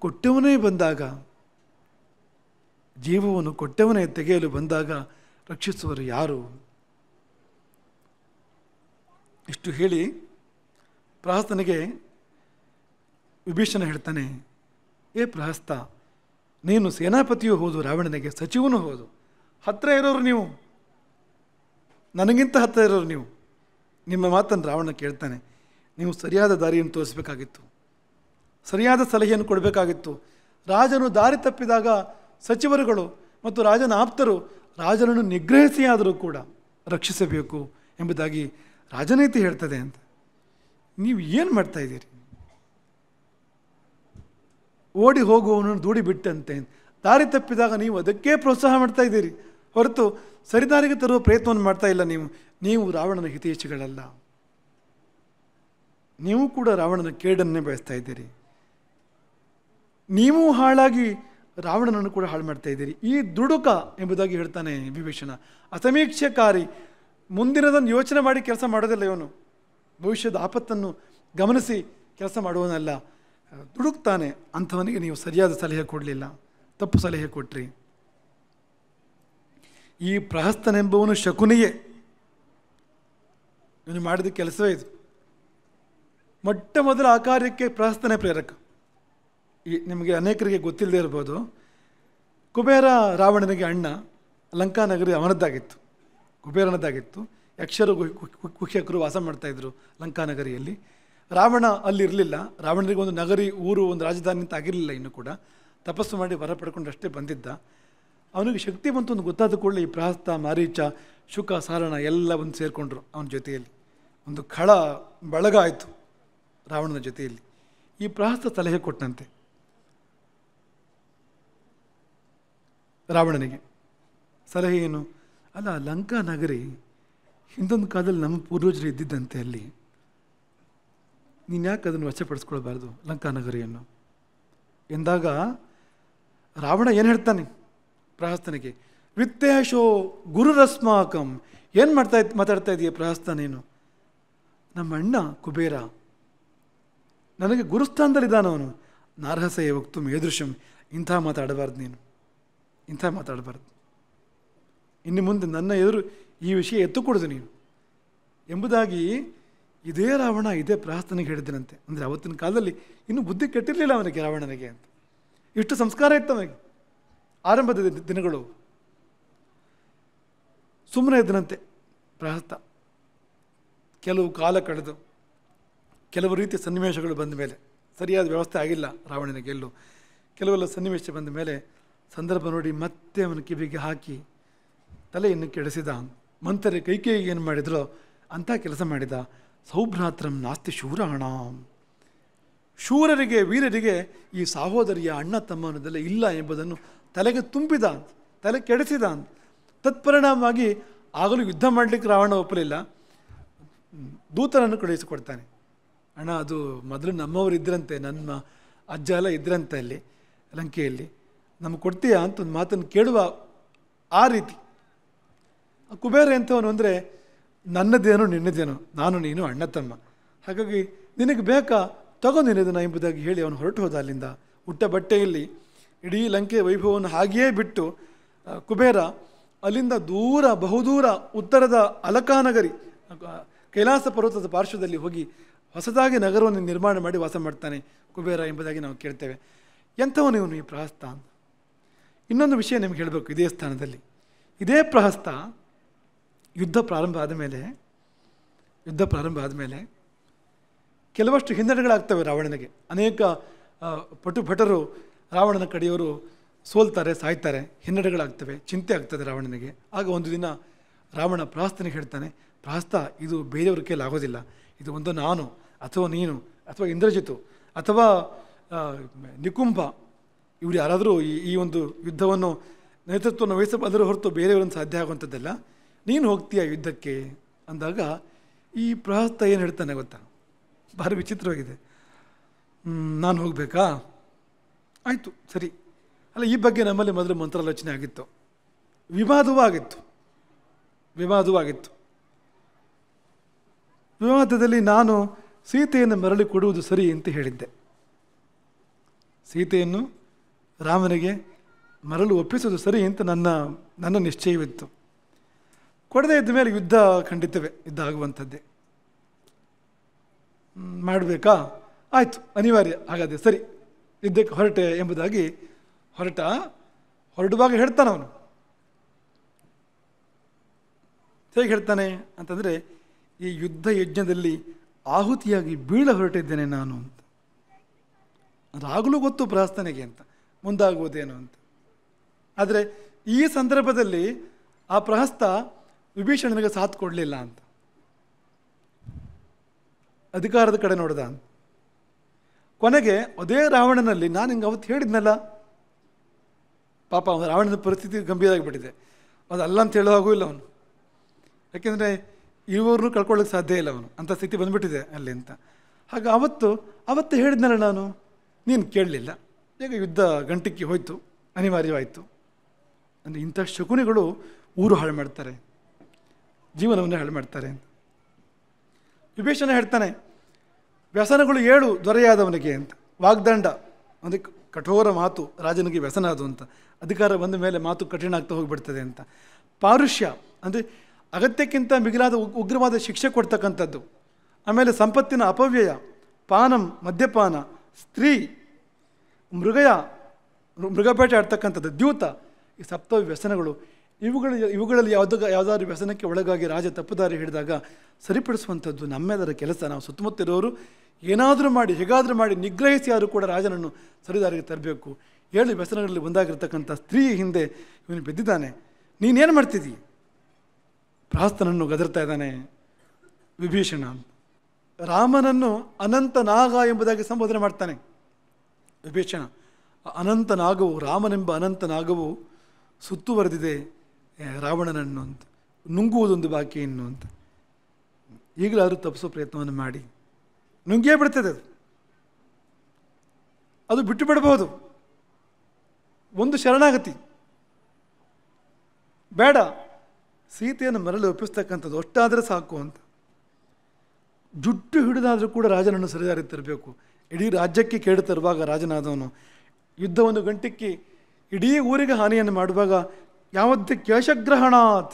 ಕೊಟ್ಟವನೇ ಬಂದಾಗ, ಜೀವವನ್ನು ಕೊಟ್ಟವನೇ ತೆಗೆಯಲು ಬಂದಾಗ ರಕ್ಷಿಸುವರು ಯಾರು? ಇಷ್ಟು ಹೇಳಿ ಪ್ರಹಸ್ತನಿಗೆ ವಿಭೀಷಣ ಹೇಳ್ತಾನೆ, ಏ ಪ್ರಹಸ್ತ, ನೀನು ಸೇನಾಪತಿಯೂ ಹೌದು, ರಾವಣನಿಗೆ ಸಚಿವನೂ ಹೌದು, ಹತ್ತಿರ ಇರೋರು ನೀವು, ನನಗಿಂತ ಹತ್ತಿರ ಇರೋರು ನೀವು. ನಿಮ್ಮ ಮಾತನ್ನು ರಾವಣ ಕೇಳ್ತಾನೆ. ನೀವು ಸರಿಯಾದ ದಾರಿಯನ್ನು ತೋರಿಸಬೇಕಾಗಿತ್ತು, ಸರಿಯಾದ ಸಲಹೆಯನ್ನು ಕೊಡಬೇಕಾಗಿತ್ತು. ರಾಜನು ದಾರಿ ತಪ್ಪಿದಾಗ ಸಚಿವರುಗಳು ಮತ್ತು ರಾಜನ ಆಪ್ತರು ರಾಜನನ್ನು ನಿಗ್ರಹಿಸಿಯಾದರೂ ಕೂಡ ರಕ್ಷಿಸಬೇಕು ಎಂಬುದಾಗಿ ರಾಜನೀತಿ ಹೇಳ್ತದೆ ಅಂತ. ನೀವು ಏನು ಮಾಡ್ತಾ ಇದ್ದೀರಿ? ಓಡಿ ಹೋಗುವವನನ್ನು ದೂಡಿ ಬಿಟ್ಟಂತೆ. ದಾರಿ ತಪ್ಪಿದಾಗ ನೀವು ಅದಕ್ಕೆ ಪ್ರೋತ್ಸಾಹ ಮಾಡ್ತಾ ಇದ್ದೀರಿ ಹೊರತು ಸರಿದಾರಿಗೆ ತರುವ ಪ್ರಯತ್ನವನ್ನು ಮಾಡ್ತಾ ಇಲ್ಲ. ನೀವು ರಾವಣನ ಹಿತೈಷಿಗಳಲ್ಲ, ನೀವು ಕೂಡ ರಾವಣನ ಕೇಡನ್ನೇ ಬಯಸ್ತಾ ಇದ್ದೀರಿ. ನೀವು ಹಾಳಾಗಿ ರಾವಣನನ್ನು ಕೂಡ ಹಾಳು ಮಾಡ್ತಾ ಇದ್ದೀರಿ. ಈ ದುಡುಕ ಎಂಬುದಾಗಿ ಹೇಳ್ತಾನೆ ವಿಭೀಷಣ. ಅಸಮೀಕ್ಷಕಾರಿ, ಮುಂದಿನದನ್ನು ಯೋಚನೆ ಮಾಡಿ ಕೆಲಸ ಮಾಡೋದಿಲ್ಲ ಇವನು. ಭವಿಷ್ಯದ ಆಪತ್ತನ್ನು ಗಮನಿಸಿ ಕೆಲಸ ಮಾಡುವನಲ್ಲ, ದುಡುಕ್ತಾನೆ. ಅಂಥವನಿಗೆ ನೀವು ಸರಿಯಾದ ಸಲಹೆ ಕೊಡಲಿಲ್ಲ, ತಪ್ಪು ಸಲಹೆ ಕೊಟ್ರಿ. ಈ ಪ್ರಹಸ್ತನೆಂಬವನು ಶಕುನಿಯೇ. ಇವನು ಮಾಡಿದ ಕೆಲಸವೇ ಇದು. ಮೊಟ್ಟ ಮೊದಲ ಆ ಕಾರ್ಯಕ್ಕೆ ಪ್ರಹಸ್ತನೇ ಪ್ರೇರಕ. ನಿಮಗೆ ಅನೇಕರಿಗೆ ಗೊತ್ತಿಲ್ಲದೆ ಇರ್ಬೋದು, ಕುಬೇರ ರಾವಣನಿಗೆ ಅಣ್ಣ. ಲಂಕಾನಗರಿ ಅವನದ್ದಾಗಿತ್ತು, ಕುಬೇರನದ್ದಾಗಿತ್ತು. ಯಕ್ಷರು ಕುಖ್ಯಕರು ವಾಸ ಮಾಡ್ತಾಯಿದ್ರು ಲಂಕಾನಗರಿಯಲ್ಲಿ. ರಾವಣ ಅಲ್ಲಿರಲಿಲ್ಲ. ರಾವಣನಿಗೆ ಒಂದು ನಗರಿ, ಊರು, ಒಂದು ರಾಜಧಾನಿ ಅಂತ ಆಗಿರಲಿಲ್ಲ. ಇನ್ನು ಕೂಡ ತಪಸ್ಸು ಮಾಡಿ ವರ ಪಡ್ಕೊಂಡಷ್ಟೇ ಬಂದಿದ್ದ. ಅವನಿಗೆ ಶಕ್ತಿ ಬಂತು ಒಂದು ಗೊತ್ತಾದ ಕೂಡಲೇ ಈ ಪ್ರಹಸ್ತ, ಮಾರೀಚ, ಶುಕ, ಸಾರಣ ಎಲ್ಲ ಒಂದು ಸೇರಿಕೊಂಡ್ರು ಅವನ ಜೊತೆಯಲ್ಲಿ. ಒಂದು ಖಳ ಬಳಗ ಆಯಿತು ರಾವಣನ ಜೊತೆಯಲ್ಲಿ. ಈ ಪ್ರಹಸ್ತ ಸಲಹೆ ಕೊಟ್ಟಂತೆ ರಾವಣನಿಗೆ. ಸಲಹೆ ಏನು? ಅಲ್ಲ, ಲಂಕಾ ನಗರಿ ಹಿಂದೊಂದು ಕಾಲದಲ್ಲಿ ನಮ್ಮ ಪೂರ್ವಜರು ಇದ್ದಿದ್ದಂತೆ, ಅಲ್ಲಿ ನೀನು ಯಾಕೆ ಅದನ್ನು ವಶಪಡಿಸ್ಕೊಳ್ಬಾರ್ದು ಲಂಕಾ ನಗರಿಯನ್ನು ಎಂದಾಗ ರಾವಣ ಏನು ಹೇಳ್ತಾನೆ ಪ್ರಹಸ್ತನಿಗೆ? ವಿತ್ತೇಶೋ ಗುರುರಸ್ಮಾಕಂ. ಏನು ಮಾತಾಡ್ತಾ ಇದೆಯಾ ಪ್ರಹಸ್ತ ನೀನು? ನಮ್ಮ ಅಣ್ಣ ಕುಬೇರ ನನಗೆ ಗುರುಸ್ಥಾನದಲ್ಲಿದ್ದಾನವನು. ನಾರ್ಹಸೆ ವಕ್ತು ಮೇದೃಶಂ. ಇಂಥ ಮಾತಾಡಬಾರ್ದು ನೀನು, ಇಂಥ ಮಾತಾಡಬಾರ್ದು. ಇನ್ನು ಮುಂದೆ ನನ್ನ ಎದುರು ಈ ವಿಷಯ ಎತ್ತುಕೊಡುದು ನೀನು ಎಂಬುದಾಗಿ ಇದೇ ರಾವಣ ಇದೇ ಪ್ರಹಸ್ತನಿಗೆ ಹೇಳಿದನಂತೆ. ಅಂದರೆ ಅವತ್ತಿನ ಕಾಲದಲ್ಲಿ ಇನ್ನೂ ಬುದ್ಧಿ ಕೆಟ್ಟಿರಲಿಲ್ಲ ಅವನಿಗೆ, ರಾವಣನಿಗೆ ಅಂತ. ಇಷ್ಟು ಸಂಸ್ಕಾರ ಇತ್ತು ಅವನಿಗೆ. ಆರಂಭದ ದಿನಗಳು ಸುಮ್ಮನೆ ಇದ್ದನಂತೆ ಪ್ರಹಸ್ತ. ಕೆಲವು ಕಾಲ ಕಳೆದು ಕೆಲವು ರೀತಿಯ ಸನ್ನಿವೇಶಗಳು ಬಂದ ಮೇಲೆ, ಸರಿಯಾದ ವ್ಯವಸ್ಥೆ ಆಗಿಲ್ಲ ರಾವಣನಿಗೆ ಎಲ್ಲೂ, ಕೆಲವೆಲ್ಲ ಸನ್ನಿವೇಶ ಬಂದ ಮೇಲೆ ಸಂದರ್ಭ ನೋಡಿ ಮತ್ತೆ ಅವನ ಕಿವಿಗೆ ಹಾಕಿ ತಲೆಯನ್ನು ಕೆಡಿಸಿದ. ಮಂಥರೆ ಕೈಕೇಯಿಗೆ ಏನು ಮಾಡಿದ್ರೋ ಅಂಥ ಕೆಲಸ ಮಾಡಿದ. ಸೌಭ್ರಾತ್ರಂ ನಾಸ್ತಿ ಶೂರಾಣ. ಶೂರರಿಗೆ, ವೀರರಿಗೆ ಈ ಸಹೋದರಿಯ ಅಣ್ಣ ತಮ್ಮ ಅನ್ನೋದೆಲ್ಲ ಇಲ್ಲ ಎಂಬುದನ್ನು ತಲೆಗೆ ತುಂಬಿದ, ತಲೆ ಕೆಡಿಸಿದ. ತತ್ಪರಿಣಾಮವಾಗಿ ಆಗಲೂ ಯುದ್ಧ ಮಾಡಲಿಕ್ಕೆ ರಾವಣ ಒಪ್ಪಲಿಲ್ಲ. ದೂತರನ್ನು ಕಳುಹಿಸಿಕೊಡ್ತಾನೆ. ಅಣ್ಣ, ಅದು ಮೊದಲು ನಮ್ಮವರು ಇದ್ರಂತೆ, ನನ್ನ ಅಜ್ಜ ಎಲ್ಲ ಇದ್ರಂತೆ ಅಲ್ಲಿ ಲಂಕೆಯಲ್ಲಿ, ನಮಗೆ ಕೊಡ್ತೀಯಾ ಅಂತ ಒಂದು ಮಾತನ್ನು ಕೇಳುವ ಆ ರೀತಿ. ಕುಬೇರ ಎಂಥವನು ಅಂದರೆ ನನ್ನದೇನೋ ನಿನ್ನದೇನೋ, ನಾನು ನೀನು ಅಣ್ಣ ತಮ್ಮ, ಹಾಗಾಗಿ ನಿನಗೆ ಬೇಕಾ ತಗೋ ನಿನ್ನದನ್ನ ಎಂಬುದಾಗಿ ಹೇಳಿ ಅವನು ಹೊರಟು ಹೋದ ಅಲ್ಲಿಂದ. ಉಟ್ಟ ಬಟ್ಟೆಯಲ್ಲಿ ಇಡೀ ಲಂಕೆ ವೈಭವವನ್ನು ಹಾಗೆಯೇ ಬಿಟ್ಟು ಕುಬೇರ ಅಲ್ಲಿಂದ ದೂರ, ಬಹುದೂರ ಉತ್ತರದ ಅಲಕಾನಗರಿ, ಕೈಲಾಸ ಪರ್ವತದ ಪಾರ್ಶ್ವದಲ್ಲಿ ಹೋಗಿ ಹೊಸದಾಗಿ ನಗರವನ್ನು ನಿರ್ಮಾಣ ಮಾಡಿ ವಾಸ ಮಾಡ್ತಾನೆ ಕುಬೇರ ಎಂಬುದಾಗಿ ನಾವು ಕೇಳ್ತೇವೆ. ಎಂಥವನು ಇವನು ಈ ಪ್ರಹಸ್ತ? ಇನ್ನೊಂದು ವಿಷಯ ನಿಮ್ಗೆ ಹೇಳಬೇಕು. ಇದೇ ಸ್ಥಾನದಲ್ಲಿ ಇದೇ ಪ್ರಹಸ್ತ ಯುದ್ಧ ಪ್ರಾರಂಭ ಆದಮೇಲೆ ಕೆಲವಷ್ಟು ಹಿನ್ನಡೆಗಳಾಗ್ತವೆ ರಾವಣನಿಗೆ. ಅನೇಕ ಭಟರು ರಾವಣನ ಕಡೆಯವರು ಸೋಲ್ತಾರೆ, ಸಾಯ್ತಾರೆ, ಹಿನ್ನಡೆಗಳಾಗ್ತವೆ, ಚಿಂತೆ ಆಗ್ತದೆ ರಾವಣನಿಗೆ. ಆಗ ಒಂದು ದಿನ ರಾವಣ ಪ್ರಹಸ್ತನಿಗೆ ಹೇಳ್ತಾನೆ, ಪ್ರಹಸ್ತ, ಇದು ಬೇರೆಯವ್ರ ಕೈಲಿ ಆಗೋದಿಲ್ಲ, ಇದು ಒಂದು ನಾನು ಅಥವಾ ನೀನು ಅಥವಾ ಇಂದ್ರಜಿತು ಅಥವಾ ನಿಕುಂಭ, ಇವರು ಯಾರಾದರೂ ಈ ಒಂದು ಯುದ್ಧವನ್ನು ನೇತೃತ್ವವನ್ನು ವಹಿಸಬಲ್ಲರೂ ಹೊರತು ಬೇರೆಯವರನ್ನು ಸಾಧ್ಯ ಆಗುವಂಥದ್ದಲ್ಲ, ನೀನು ಹೋಗ್ತೀಯ ಯುದ್ಧಕ್ಕೆ ಅಂದಾಗ ಈ ಪ್ರಹಸ್ತ ಏನು ಹೇಳ್ತಾನೆ ಗೊತ್ತಾ? ಭಾರಿ ವಿಚಿತ್ರವಾಗಿದೆ. ನಾನು ಹೋಗಬೇಕಾ? ಆಯಿತು, ಸರಿ. ಅಲ್ಲ, ಈ ಬಗ್ಗೆ ನಮ್ಮಲ್ಲಿ ಮೊದಲು ಮಂತ್ರಾಲೋಚನೆ ಆಗಿತ್ತು, ವಿವಾದವೂ ಆಗಿತ್ತು. ವಿವಾದದಲ್ಲಿ ನಾನು ಸೀತೆಯನ್ನು ಮರಳಿ ಕೊಡುವುದು ಸರಿ ಅಂತ ಹೇಳಿದ್ದೆ. ಸೀತೆಯನ್ನು ರಾಮನಿಗೆ ಮರಳು ಒಪ್ಪಿಸೋದು ಸರಿ ಅಂತ ನನ್ನ ನಿಶ್ಚಯವಿತ್ತು. ಕೊಡದೇ ಇದ್ದ ಮೇಲೆ ಯುದ್ಧ ಖಂಡಿತವೇ, ಯುದ್ಧ ಆಗುವಂಥದ್ದೇ. ಮಾಡಬೇಕಾ? ಆಯಿತು, ಅನಿವಾರ್ಯ, ಹಾಗಾದರೆ ಸರಿ, ಯುದ್ಧಕ್ಕೆ ಹೊರಟೆ ಎಂಬುದಾಗಿ ಹೊರಡುವಾಗ ಹೇಳ್ತಾನೆ ಅವನು. ಹೇಗೆ ಹೇಳ್ತಾನೆ ಅಂತಂದರೆ, ಈ ಯುದ್ಧ ಯಜ್ಞದಲ್ಲಿ ಆಹುತಿಯಾಗಿ ಬೀಳ ಹೊರಟಿದ್ದೇನೆ ನಾನು ಅಂತ. ಅದಾಗಲೂ ಗೊತ್ತು ಪ್ರಹಸ್ತನಿಗೆ ಅಂತ, ಮುಂದಾಗುವುದೇನು ಅಂತ. ಆದರೆ ಈ ಸಂದರ್ಭದಲ್ಲಿ ಆ ಪ್ರಹಸ್ತ ವಿಭೀಷಣನಿಗೆ ಸಾಥ್ ಕೊಡಲಿಲ್ಲ ಅಂತ, ಅಧಿಕಾರದ ಕಡೆ ನೋಡ್ದ ಅಂತ. ಕೊನೆಗೆ ಅದೇ ರಾವಣನಲ್ಲಿ ನಾನು ಹಿಂಗೆ ಅವತ್ತು ಹೇಳಿದ್ನಲ್ಲ, ಪಾಪ ಅವನು ರಾವಣನ ಪರಿಸ್ಥಿತಿ ಗಂಭೀರ ಆಗಿಬಿಟ್ಟಿದೆ, ಅದಲ್ಲ ಅಂತ ಹೇಳುವಾಗೂ ಇಲ್ಲ ಅವನು. ಯಾಕೆಂದರೆ ಇವ್ರನ್ನೂ ಕಳ್ಕೊಳ್ಳೋಕ್ಕೆ ಸಾಧ್ಯ ಇಲ್ಲ ಅವನು, ಅಂಥ ಸ್ಥಿತಿ ಬಂದುಬಿಟ್ಟಿದೆ ಅಲ್ಲಿ ಅಂತ. ಹಾಗೆ ಅವತ್ತು ಹೇಳಿದ್ನಲ್ಲ ನಾನು, ನೀನು ಕೇಳಲಿಲ್ಲ, ಈಗ ಯುದ್ಧ ಗಂಟಿಕ್ಕಿ ಹೋಯಿತು, ಅನಿವಾರ್ಯವಾಯಿತು. ಅಂದರೆ ಇಂಥ ಶಕುನಿಗಳು ಊರು ಹಾಳು ಮಾಡ್ತಾರೆ, ಜೀವನವನ್ನೇ ಹಾಳು ಮಾಡ್ತಾರೆ. ವಿಭೀಷಣ ಹೇಳ್ತಾನೆ, ವ್ಯಸನಗಳು 7 ದೊರೆಯಾದವನಿಗೆ ಅಂತ. ವಾಗ್ದಂಡ ಅಂದರೆ ಕಠೋರ ಮಾತು ರಾಜನಿಗೆ ವ್ಯಸನ ಅದು ಅಂತ. ಅಧಿಕಾರ ಬಂದ ಮೇಲೆ ಮಾತು ಕಠಿಣ ಆಗ್ತಾ ಹೋಗಿಬಿಡ್ತದೆ ಅಂತ. ಪಾರುಷ್ಯ ಅಂದರೆ ಅಗತ್ಯಕ್ಕಿಂತ ಮಿಗಿಲಾದ ಉಗ್ರವಾದ ಶಿಕ್ಷೆ ಕೊಡ್ತಕ್ಕಂಥದ್ದು. ಆಮೇಲೆ ಸಂಪತ್ತಿನ ಅಪವ್ಯಯ, ಪಾನಂ ಮದ್ಯಪಾನ, ಸ್ತ್ರೀ, ಮೃಗಬೇಟೆ ಆಡ್ತಕ್ಕಂಥದ್ದು, ದ್ಯೂತ, ಈ ಸಪ್ತ ವ್ಯಸನಗಳು. ಇವುಗಳಲ್ಲಿ ಯಾವುದಾದ್ರೂ ವ್ಯಸನಕ್ಕೆ ಒಳಗಾಗಿ ರಾಜ ತಪ್ಪುದಾರಿ ಹಿಡಿದಾಗ ಸರಿಪಡಿಸುವಂಥದ್ದು ನಮ್ಮೆಲ್ಲರ ಕೆಲಸ. ನಾವು ಸುತ್ತಮುತ್ತಿರೋರು ಏನಾದರೂ ಮಾಡಿ, ಹೇಗಾದರೂ ಮಾಡಿ ನಿಗ್ರಹಿಸಿ ಯಾರು ಕೂಡ ರಾಜನನ್ನು ಸರಿದಾರಿಗೆ ತರಬೇಕು. 7 ವ್ಯಸನಗಳಲ್ಲಿ ಒಂದಾಗಿರ್ತಕ್ಕಂಥ ಸ್ತ್ರೀ ಹಿಂದೆ ಇವನು ಬಿದ್ದಿದ್ದಾನೆ. ನೀನೇನು ಮಾಡ್ತಿದ್ದೀ? ಪ್ರಹಸ್ತನನ್ನು ಗದರ್ತಾ ಇದ್ದಾನೆ ವಿಭೀಷಣ. ರಾಮನನ್ನು ಅನಂತ ನಾಗ ಎಂಬುದಾಗಿ ಸಂಬೋಧನೆ ಮಾಡ್ತಾನೆ ವಿಭೀಷಣ. ಅನಂತ ನಾಗವು, ರಾಮನೆಂಬ ಅನಂತ ನಾಗವು ಸುತ್ತುವರೆದಿದೆ ರಾವಣನನ್ನು ಅಂತ, ನುಂಗುವುದೊಂದು ಬಾಕಿ ಇನ್ನು ಅಂತ. ಈಗಲಾದರೂ ತಪ್ಪಿಸೋ ಪ್ರಯತ್ನವನ್ನು ಮಾಡಿ. ನುಂಗಿಯೇ ಬಿಡ್ತದೆ ಅದು ಬಿಟ್ಟು ಬಿಡಬಹುದು. ಒಂದು ಶರಣಾಗತಿ ಬೇಡ, ಸೀತೆಯನ್ನು ಮರಳಿ ಒಪ್ಪಿಸ್ತಕ್ಕಂಥದ್ದು ಅಷ್ಟಾದರೆ ಸಾಕು ಅಂತ. ಜುಟ್ಟು ಹಿಡಿದಾದರೂ ಕೂಡ ರಾಜನನ್ನು ಸರಿದಾರಿ ತರಬೇಕು. ಇಡೀ ರಾಜ್ಯಕ್ಕೆ ಕೇಡು ತರುವಾಗ ರಾಜನಾದವನು ಯುದ್ಧವನ್ನು ಗಂಟಿಕ್ಕಿ ಇಡೀ ಊರಿಗೆ ಹಾನಿಯನ್ನು ಮಾಡುವಾಗ ಯಾವತ್ತೇ ಕೇಶಗ್ರಹಣಾತ್,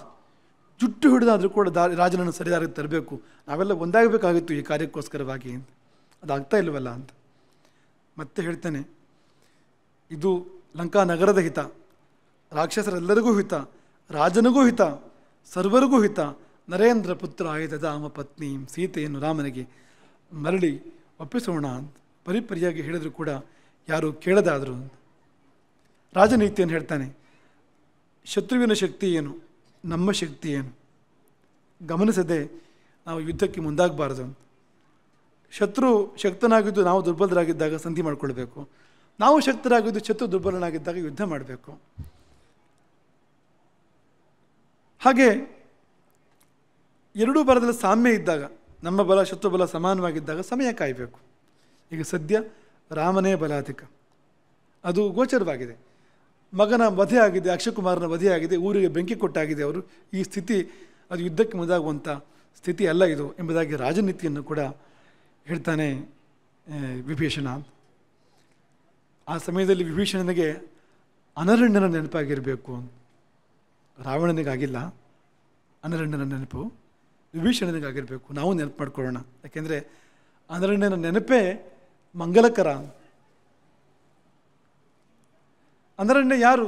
ಜುಟ್ಟು ಹಿಡಿದಾದರೂ ಕೂಡ ರಾಜನನ್ನು ಸರಿದಾರಿ ತರಬೇಕು. ನಾವೆಲ್ಲ ಒಂದಾಗಬೇಕಾಗಿತ್ತು ಈ ಕಾರ್ಯಕ್ಕೋಸ್ಕರವಾಗಿ ಅಂತ. ಅದಾಗ್ತಾ ಇಲ್ವಲ್ಲ ಅಂತ ಮತ್ತೆ ಹೇಳ್ತಾನೆ. ಇದು ಲಂಕಾ ನಗರದ ಹಿತ, ರಾಕ್ಷಸರೆಲ್ಲರಿಗೂ ಹಿತ, ರಾಜನಿಗೂ ಹಿತ, ಸರ್ವರಿಗೂ ಹಿತ. ನರೇಂದ್ರ ಪುತ್ರ ಆಯ್ದದ ಆಮ ಪತ್ನಿ ಸೀತೆಯನ್ನು ರಾಮನಿಗೆ ಮರಳಿ ಒಪ್ಪಿಸೋಣ ಅಂತ ಪರಿಪರಿಯಾಗಿ ಹೇಳಿದ್ರು ಕೂಡ ಯಾರು ಕೇಳದಾದರು. ರಾಜನೀತಿಯನ್ನು ಹೇಳ್ತಾನೆ. ಶತ್ರುವಿನ ಶಕ್ತಿ ಏನು, ನಮ್ಮ ಶಕ್ತಿ ಏನು ಗಮನಿಸದೆ ನಾವು ಯುದ್ಧಕ್ಕೆ ಮುಂದಾಗಬಾರ್ದು. ಶತ್ರು ಶಕ್ತನಾಗಿದ್ದು ನಾವು ದುರ್ಬಲರಾಗಿದ್ದಾಗ ಸಂಧಿ ಮಾಡಿಕೊಳ್ಬೇಕು. ನಾವು ಶಕ್ತರಾಗಿದ್ದು ಶತ್ರು ದುರ್ಬಲನಾಗಿದ್ದಾಗ ಯುದ್ಧ ಮಾಡಬೇಕು. ಹಾಗೆ ಎರಡೂ ಬಲದಲ್ಲಿ ಸಾಮ್ಯ ಇದ್ದಾಗ, ನಮ್ಮ ಬಲ ಶತ್ರು ಬಲ ಸಮಾನವಾಗಿದ್ದಾಗ ಸಮಯ ಕಾಯಬೇಕು. ಈಗ ಸದ್ಯ ರಾಮನೇ ಬಲಾಧಿಕ, ಅದು ಗೋಚರವಾಗಿದೆ. ಮಗನ ವಧೆ ಆಗಿದೆ, ಅಕ್ಷಯಕುಮಾರನ ವಧೆ ಆಗಿದೆ, ಊರಿಗೆ ಬೆಂಕಿ ಕೊಟ್ಟಾಗಿದೆ ಅವರು. ಈ ಸ್ಥಿತಿ ಅದು ಯುದ್ಧಕ್ಕೆ ಮುಂದಾಗುವಂಥ ಸ್ಥಿತಿ ಅಲ್ಲ ಇದು ಎಂಬುದಾಗಿ ರಾಜನೀತಿಯನ್ನು ಕೂಡ ಹೇಳ್ತಾನೆ ವಿಭೀಷಣ. ಆ ಸಮಯದಲ್ಲಿ ವಿಭೀಷಣನಿಗೆ ಅನರಣ್ಯನ ನೆನಪಾಗಿರಬೇಕು. ರಾವಣನಿಗಾಗಿಲ್ಲ, ಅನರಣ್ಯನ ನೆನಪು ವಿಭೀಷಣನಿಗಾಗಿರಬೇಕು. ನಾವು ನೆನಪು ಮಾಡ್ಕೊಳ್ಳೋಣ. ಯಾಕೆಂದರೆ ಅನರಣ್ಯನ ನೆನಪೇ ಮಂಗಲಕರ. ಅನರಣ್ಯ ಯಾರು?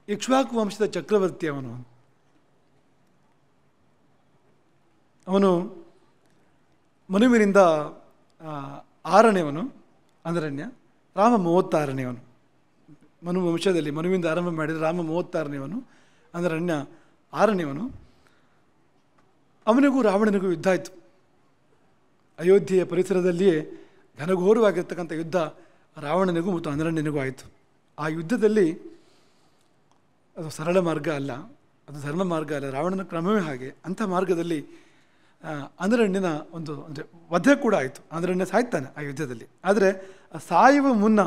ಇಕ್ಷ್ವಾಕು ವಂಶದ ಚಕ್ರವರ್ತಿ ಅವನು ಮನುವಿನಿಂದ 6ನೇವನು ಅನರಣ್ಯ. ರಾಮ 36ನೇವನು. ಮನು ವಂಶದಲ್ಲಿ ಮನುವಿಂದ ಆರಂಭ ಮಾಡಿದರೆ ರಾಮ 36ನೇವನು, ಅನರಣ್ಯ 6ನೇವನು. ಅವನಿಗೂ ರಾವಣನಿಗೂ ಯುದ್ಧ ಆಯಿತು. ಅಯೋಧ್ಯೆಯ ಪರಿಸರದಲ್ಲಿಯೇ ಘನಘೋರವಾಗಿರ್ತಕ್ಕಂಥ ಯುದ್ಧ ರಾವಣನಿಗೂ ಮತ್ತು ಅನರಣ್ಯನಿಗೂ ಆಯಿತು. ಆ ಯುದ್ಧದಲ್ಲಿ ಅದು ಸರಳ ಮಾರ್ಗ ಅಲ್ಲ, ಅದು ಧರ್ಮ ಮಾರ್ಗ ಅಲ್ಲ, ರಾವಣನ ಕ್ರಮವೇ ಹಾಗೆ. ಅಂಥ ಮಾರ್ಗದಲ್ಲಿ ಅನರಣ್ಯನ ಒಂದು ಅಂದರೆ ವಧೆ ಕೂಡ ಆಯಿತು. ಅನರಣ್ಯ ಸಾಯ್ತಾನೆ ಆ ಯುದ್ಧದಲ್ಲಿ. ಆದರೆ ಸಾಯುವ ಮುನ್ನ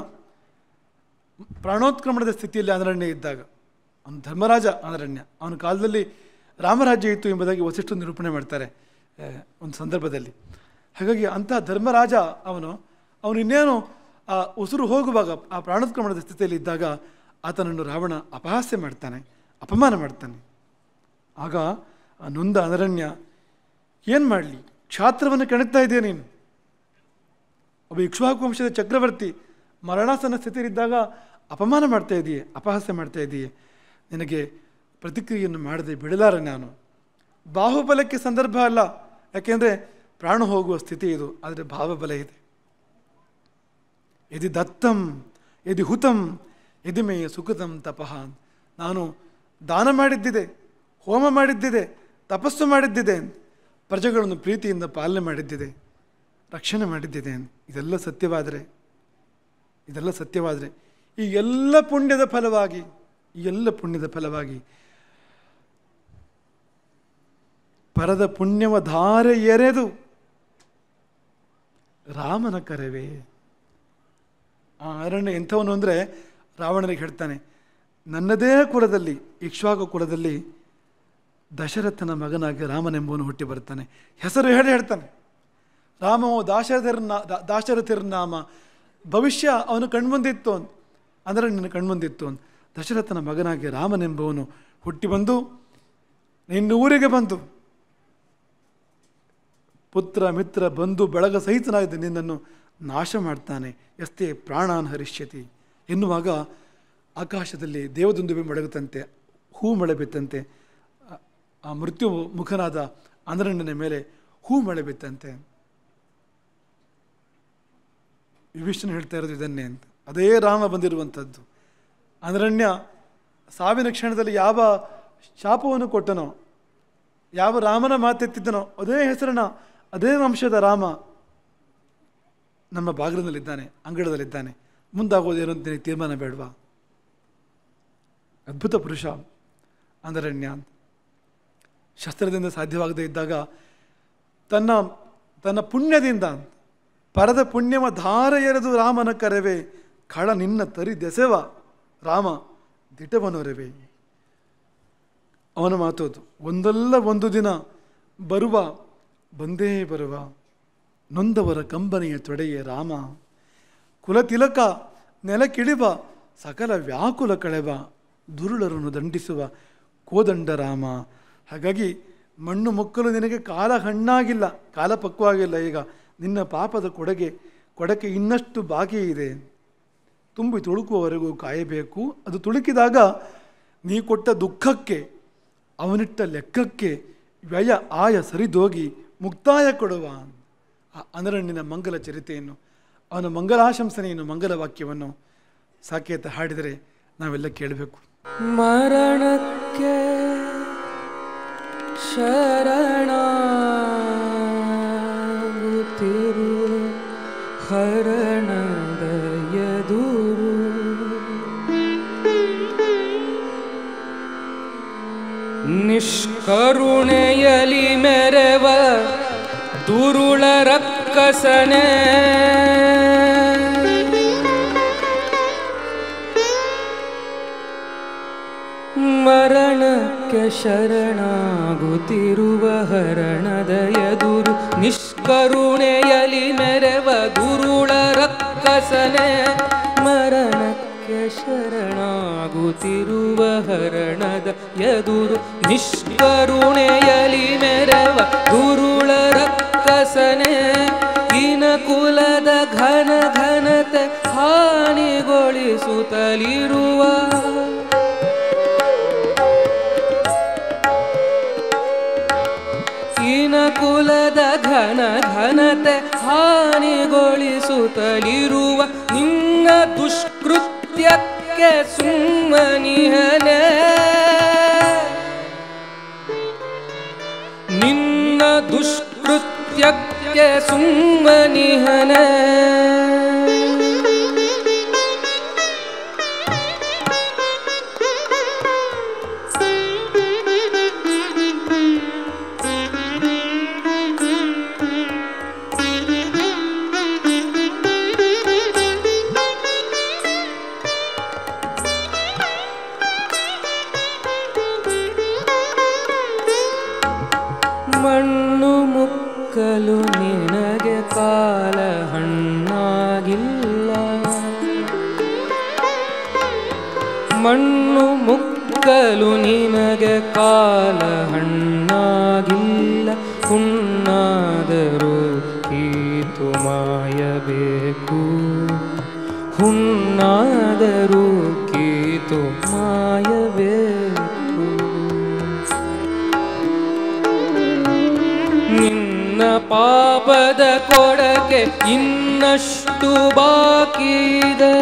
ಪ್ರಾಣೋತ್ಕ್ರಮಣದ ಸ್ಥಿತಿಯಲ್ಲಿ ಅನರಣ್ಯ ಇದ್ದಾಗ, ಅವನು ಧರ್ಮರಾಜ ಅನರಣ್ಯ, ಅವನ ಕಾಲದಲ್ಲಿ ರಾಮರಾಜ್ಯ ಇತ್ತು ಎಂಬುದಾಗಿ ವಸಿಷ್ಠರು ನಿರೂಪಣೆ ಮಾಡ್ತಾರೆ ಒಂದು ಸಂದರ್ಭದಲ್ಲಿ. ಹಾಗಾಗಿ ಅಂತಹ ಧರ್ಮರಾಜ ಅವನು ಇನ್ನೇನು ಆ ಉಸಿರು ಹೋಗುವಾಗ ಆ ಪ್ರಾಣೋತ್ಕ್ರಮಣದ ಸ್ಥಿತಿಯಲ್ಲಿ ಇದ್ದಾಗ ಆತನನ್ನು ರಾವಣ ಅಪಹಾಸ್ಯ ಮಾಡ್ತಾನೆ, ಅಪಮಾನ ಮಾಡ್ತಾನೆ. ಆಗ ಆ ನೊಂದ ಅನರಣ್ಯ ಏನು ಮಾಡಲಿ, ಕ್ಷಾತ್ರವನ್ನು ಕೆಣಕ್ತಾ ಇದೆಯಾ ನೀನು, ಒಬ್ಬ ಇಕ್ಷ್ವಾಕು ವಂಶದ ಚಕ್ರವರ್ತಿ ಮರಣಾಸನ್ನ ಸ್ಥಿತಿಯಲ್ಲಿದ್ದಾಗ ಅಪಮಾನ ಮಾಡ್ತಾ ಇದೆಯೇ, ಅಪಹಾಸ್ಯ ಮಾಡ್ತಾ ಇದೆಯೇ, ನಿನಗೆ ಪ್ರತಿಕ್ರಿಯೆಯನ್ನು ಮಾಡದೆ ಬಿಡಲಾರೆ ನಾನು. ಬಾಹುಬಲಕ್ಕೆ ಸಂದರ್ಭ ಅಲ್ಲ, ಯಾಕೆಂದರೆ ಪ್ರಾಣ ಹೋಗುವ ಸ್ಥಿತಿ ಇದು, ಆದರೆ ಭಾವಬಲ ಇದೆ. ಯದಿ ದತ್ತಂ ಯದಿ ಹುತಂ ಯದಿ ಮೇ ಸುಕೃತಂ ತಪಃ, ನಾನು ದಾನ ಮಾಡಿದ್ದಿದೆ, ಹೋಮ ಮಾಡಿದ್ದಿದೆ, ತಪಸ್ಸು ಮಾಡಿದ್ದಿದೆ, ಪ್ರಜೆಗಳನ್ನು ಪ್ರೀತಿಯಿಂದ ಪಾಲನೆ ಮಾಡಿದ್ದಿದೆ, ರಕ್ಷಣೆ ಮಾಡಿದ್ದಿದೆ. ಇದೆಲ್ಲ ಸತ್ಯವಾದರೆ ಈ ಎಲ್ಲ ಪುಣ್ಯದ ಫಲವಾಗಿ ಪರದ ಪುಣ್ಯವ ಧಾರೆ ಎರೆದು ರಾಮನ ಕರೆವೆ. ಆ ಅರಣ್ಯ ಎಂಥವನು ಅಂದರೆ ರಾವಣನಿಗೆ ಹೇಳ್ತಾನೆ, ನನ್ನದೇ ಕುಲದಲ್ಲಿ, ಇಕ್ಷ್ವಾಕು ಕುಲದಲ್ಲಿ ದಶರಥನ ಮಗನಾಗಿ ರಾಮನೆಂಬುವನು ಹುಟ್ಟಿ ಬರ್ತಾನೆ. ಹೆಸರು ಹೇಳ್ತಾನೆ, ರಾಮೋ ದಾಶರಥಿರ್ನಾಮ, ಭವಿಷ್ಯ ಅವನು ಕಣ್ಮುಂದಿತ್ತು ಅಂದರೆ ನಿನ್ನ ಕಣ್ಮುಂದಿತ್ತು. ದಶರಥನ ಮಗನಾಗಿ ರಾಮನೆಂಬುವನು ಹುಟ್ಟಿ ಬಂದು ನಿನ್ನ ಊರಿಗೆ ಬಂದು ಪುತ್ರ ಮಿತ್ರ ಬಂಧು ಬಳಗ ಸಹಿತನಾದ ನಿನ್ನನ್ನು ನಾಶ ಮಾಡ್ತಾನೆ. ಎಷ್ಟೇ ಪ್ರಾಣಾನ್ ಹರಿಷ್ಯತಿ ಎನ್ನುವಾಗ ಆಕಾಶದಲ್ಲಿ ದೇವದುಂದುಬಿ ಮೊಳಗುತ್ತಂತೆ, ಹೂ ಮಳೆ ಬಿತ್ತಂತೆ, ಆ ಮೃತ್ಯು ಮುಖನಾದ ಅನರಣ್ಯನ ಮೇಲೆ ಹೂ ಮಳೆ ಬಿತ್ತಂತೆ. ವಿಭೀಷಣ ಹೇಳ್ತಾ ಇರೋದು ಇದನ್ನೇ ಅಂತ. ಅದೇ ರಾಮ ಬಂದಿರುವಂಥದ್ದು. ಅನರಣ್ಯ ಸಾವಿನ ಕ್ಷಣದಲ್ಲಿ ಯಾವ ಶಾಪವನ್ನು ಕೊಟ್ಟನೋ, ಯಾವ ರಾಮನ ಮಾತೆತ್ತಿದ್ದನೋ, ಅದೇ ಹೆಸರನ್ನ, ಅದೇ ವಂಶದ ರಾಮ ನಮ್ಮ ಬಾಗಿಲಿನಲ್ಲಿದ್ದಾನೆ, ಅಂಗಳದಲ್ಲಿದ್ದಾನೆ. ಮುಂದಾಗೋದೇನು ಅಂತ ತೀರ್ಮಾನ ಬೇಡವಾ? ಅದ್ಭುತ ಪುರುಷ ಅನರಣ್ಯ. ಶಸ್ತ್ರದಿಂದ ಸಾಧ್ಯವಾಗದೇ ಇದ್ದಾಗ ತನ್ನ ಪುಣ್ಯದಿಂದ ಪರದ ಪುಣ್ಯವ ಧಾರ ಎರೆದು ರಾಮನ ಕರೆವೆ, ಖಳ ನಿನ್ನ ತರಿ ದೆಸೆವ ರಾಮ ದಿಟವನೊರೆವೆ. ಅವನ ಮಾತೋದು, ಒಂದಲ್ಲ ಒಂದು ದಿನ ಬಂದೇ ಬರುವ ನೊಂದವರ ಕಂಬನಿಯ ತೊಡೆಯೇ ರಾಮ, ಕುಲತಿಲಕ ನೆಲಕಿಳಿವ ಸಕಲ ವ್ಯಾಕುಲ ಕಳೆವ ದುರುಳರನ್ನು ದಂಡಿಸುವ ಕೋದಂಡ ರಾಮ. ಹಾಗಾಗಿ ಮಣ್ಣು ಮುಕ್ಕಲು ನಿನಗೆ ಕಾಲ ಹಣ್ಣಾಗಿಲ್ಲ, ಕಾಲ ಪಕ್ವಾಗಿಲ್ಲ. ಈಗ ನಿನ್ನ ಪಾಪದ ಕೊಡಕೆ ಇನ್ನಷ್ಟು ಬಾಕಿ ಇದೆ. ತುಂಬಿ ತುಳುಕುವವರೆಗೂ ಕಾಯಬೇಕು. ಅದು ತುಳುಕಿದಾಗ ನೀ ಕೊಟ್ಟ ದುಃಖಕ್ಕೆ, ಅವನಿಟ್ಟ ಲೆಕ್ಕಕ್ಕೆ ವ್ಯಯ ಆಯ ಸರಿದೋಗಿ ಮುಕ್ತಾಯ ಕೊಡುವ. ಆ ಅನರಣ್ಯನ ಮಂಗಲ ಚರಿತೆಯನ್ನು, ಅವನ ಮಂಗಲಾಶಂಸನೆಯನ್ನು, ಮಂಗಲ ವಾಕ್ಯವನ್ನು ಸಾಕೇತ ಹಾಡಿದರೆ ನಾವೆಲ್ಲ ಕೇಳಬೇಕು. ಮರಣಕ್ಕೆ ಶರಣಾಗುತ್ತಿರು ಹರಣದ ಎದುರು, ನಿಷ್ಕರುಣೆಯಲಿ ಮೆರವ ದುರುಳ ರಕ್ಕಸನೆ, ಮರಣಕ್ಕೆ ಶರಣಾಗುತ್ತಿರುವ ಹರಣದ ಎದುರು, ನಿಷ್ಕರುಣೆಯಲಿ ಮೆರವ ದುರುಳ ರಕ್ಕಸನೆ, ಮರಣಕ್ಕೆ ಶರಣಾಗುತ್ತಿರುವ ಹರಣದ ಎದುರು, ನಿಷ್ಕರುಣೆಯಲಿ ಮೆರವ ದುರುಳ ರಕ್ಕಸನೆ, ಇನ ಕುಲದ ಘನತೆ ಹಾನಿಗೊಳಿಸುತ್ತಲಿರುವ, ಇನ ಕುಲದ ಘನತೆ ಹಾನಿಗೊಳಿಸುತ್ತಲಿರುವ, ನಿನ್ನ ದುಷ್ಕೃತ್ಯಕ್ಕೆ ಸುಮ್ಮನಿಹನೆ, ನಿನ್ನ ದುಷ್ಕೃತ್ಯಕ್ಕೆ ಸುಮ್ಮನಿಹನೆ. ಮಣ್ಣು ಮುಕ್ಕಲು ನಿನಗೆ ಕಾಲ ಹಣ್ಣಾಗಿಲ್ಲ, ಮಣ್ಣು ಮುಕ್ಕಲು ನಿನಗೆ ಕಾಲ ಹಣ್ಣಾಗಿಲ್ಲ, ಹುಣ್ಣಾದರೂ ಕೀತು ಮಾಯಬೇಕು, ಹುಣ್ಣಾದರೂ ಕೀತು ಮಾಯಬೇಕು. ನಿನ್ನ ಪಾಪದ ಕೊಡಕೆ ಇನ್ನಷ್ಟು ಬಾಕಿದೆ,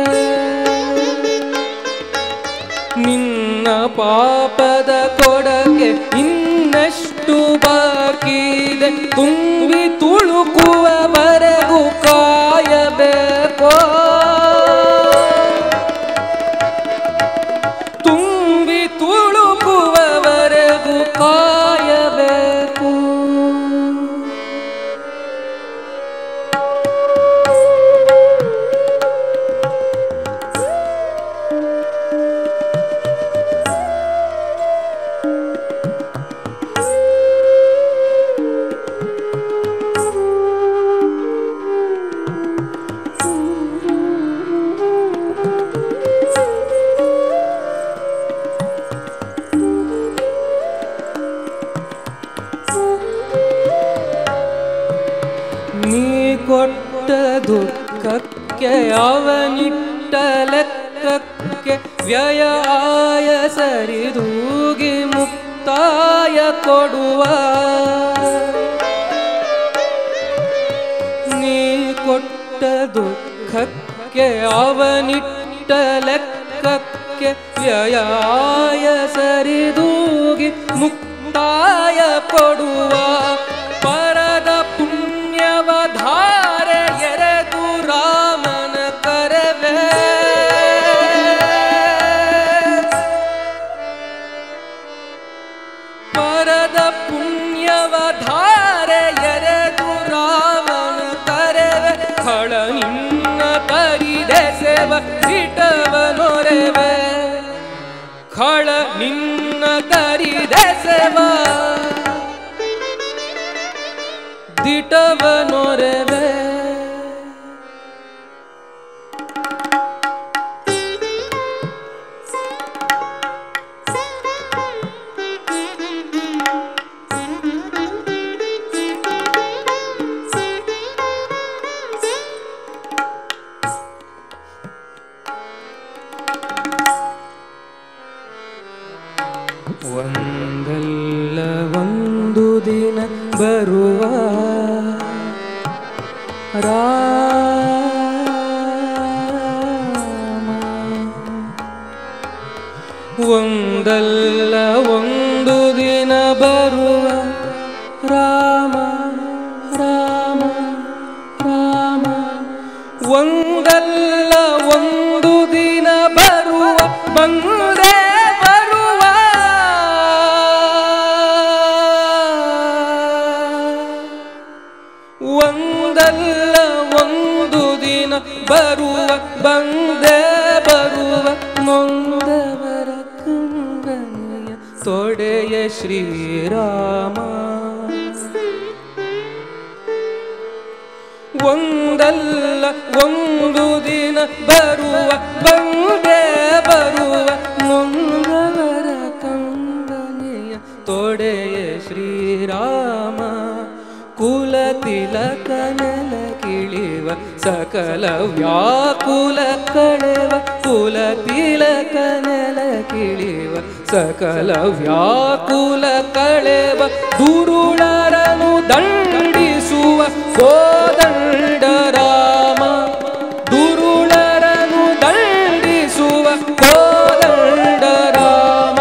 ನಿನ್ನ ಪಾಪದ ಕೊಡಕೆ ಇನ್ನಷ್ಟು ಬಾಕಿದೆ, ತುಂಬಿ ತುಳುಕುವವರೆಗೂ ಕಾಯಬೇಕೋ, ತುಂಬಿ ತುಳುಕುವವರೆಗೂ ಕಾಯಬೇಕು. ಕೊಟ್ಟ ದುಃಖಕ್ಕೆ ಅವನಿಟ್ಟ ಲೆಕ್ಕಕ್ಕೆ ವ್ಯಯ ಆಯ ಸರಿದೂಗಿ ಮುಕ್ತಾಯ ಕೊಡುವ, ನೀ ಕೊಟ್ಟ ದುಃಖಕ್ಕೆ ಅವನಿಟ್ಟ ಲೆಕ್ಕಕ್ಕೆ ವ್ಯಯ ಆಯ ಸರಿದೂಗಿ ಮುಕ್ತಾಯ ಕೊಡುವ. ಪರದ ಪುಣ್ಯವ ಧಾರೆ ಎರೆದು ರಾಮನ ಕರವೇ, ಪರದ ಪುಣ್ಯವ ಧಾರೆ ಎರೆದು ರಾಮನ ಕರವೇ. ಖಳ ನಿನ್ನ ತರಿದೆಸೆವ ದಿಟವನೊರೆವೆ, ಖಳ ನಿನ್ನ ತರಿದೆಸೆವ ದಿಟವನೊರೆವೆ. ಒಂದಲ್ಲ ಒಂದು ದಿನ ಬರುವ ರಾಮ, ಒಂದಲ್ಲ ಒಂದು ದಿನ ಬರುವ ರಾಮ ರಾಮ ರಾಮ, ಒಂದಲ್ಲ ಒಂದು ದಿನ ಬರುವ ಬಂದೇ ಬರುವ, ಒಂದಲ್ಲ ಒಂದು ದಿನ ಬರುವ ಬಂದೇ ಬರುವ. ನೊಂದವರ ಕಂಗನೆಯ ತೊಡೆಯ ಶ್ರೀರಾಮ, ಒಂದಲ್ಲ ಒಂದು ದಿನ ಬರುವ ಬಂದೇ ಬರುವ. ನೊಂದವರ ಕಂಗನೆಯ ತೊಡೆಯ ಶ್ರೀರಾಮ, ಕುಲ ತಿಲಕ ನೆಲ ಕಿಳಿವ ಸಕಲ ವ್ಯಾಕುಲ ಕಳೆವ, ಕುಲ ತಿಲಕ ನೆಲ ಕಿಳಿವ ಸಕಲ ವ್ಯಾಕುಲ ಕಳೆವ. ದುರುಳರನು ದಂಡಿಸುವ ಕೋದಂಡ ರಾಮ, ದುರುಳರನು ದಂಡಿಸುವ ಕೋದಂಡ ರಾಮ.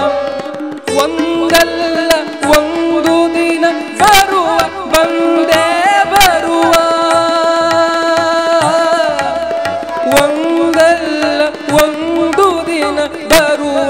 ಒಂದಲ್ಲ ಒಂದು ದಿನ ಬರುವ ಬಂದೇ ಬರುವ, ಒಂದಲ್ಲ ಒಂದು ದಿನ ಬರುವ